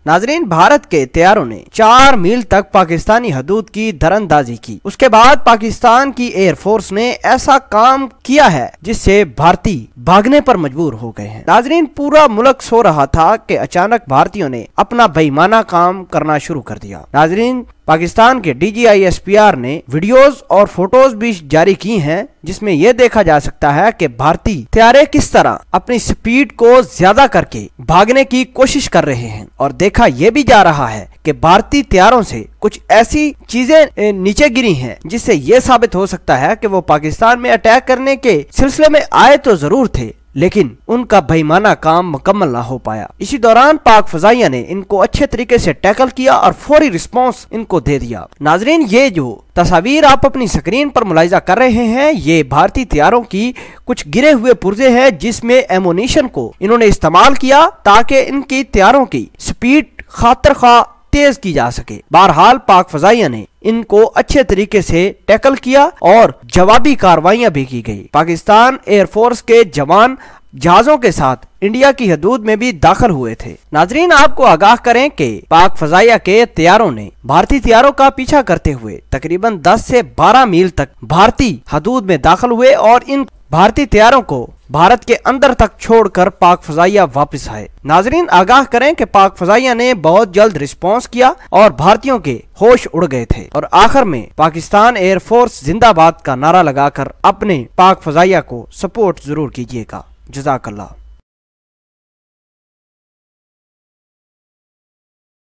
नाजरीन, भारत के तैयारों ने 4 मील तक पाकिस्तानी हदूद की दरअंदाजी की। उसके बाद पाकिस्तान की एयरफोर्स ने ऐसा काम किया है जिससे भारतीय भागने पर मजबूर हो गए हैं। नाजरीन, पूरा मुल्क सो रहा था कि अचानक भारतीयों ने अपना बेईमाना काम करना शुरू कर दिया। नाजरीन, पाकिस्तान के DGISPR ने वीडियोस और फोटोज भी जारी की हैं जिसमें यह देखा जा सकता है कि भारतीय तैयारे किस तरह अपनी स्पीड को ज्यादा करके भागने की कोशिश कर रहे हैं। और देखा यह भी जा रहा है कि भारतीय तैयारों से कुछ ऐसी चीजें नीचे गिरी हैं जिससे यह साबित हो सकता है कि वो पाकिस्तान में अटैक करने के सिलसिले में आए तो जरूर थे, लेकिन उनका बेईमाना काम मुकम्मल ना हो पाया। इसी दौरान पाक फजाइया ने इनको अच्छे तरीके से टैकल किया और फौरी रिस्पांस इनको दे दिया। नाजरीन, ये जो तस्वीर आप अपनी स्क्रीन पर मुलाहिजा कर रहे हैं, ये भारतीय तैयारों की कुछ गिरे हुए पुर्जे हैं जिसमें एमोनिशन को इन्होंने इस्तेमाल किया ताकि इनकी तैयारों की स्पीड खातिर खा तेज की जा सके। बहरहाल पाक फजाइया ने इनको अच्छे तरीके से टैकल किया और जवाबी कार्रवाइयां भी की गई। पाकिस्तान एयरफोर्स के जवान जहाजों के साथ इंडिया की हदूद में भी दाखिल हुए थे। नाजरीन, आपको आगाह करें कि पाक फजाइया के तैयारों ने भारतीय तैयारों का पीछा करते हुए तकरीबन 10 से 12 मील तक भारतीय हदूद में दाखिल हुए और इन भारतीय तैयारों को भारत के अंदर तक छोड़कर पाक फजाइया वापस आए। नाजरीन, आगाह करें कि पाक फजाइया ने बहुत जल्द रिस्पांस किया और भारतीयों के होश उड़ गए थे और आखिर में पाकिस्तान एयरफोर्स जिंदाबाद का नारा लगाकर अपने पाक फजाइया को सपोर्ट जरूर कीजिएगा। जज़ाकल्लाह।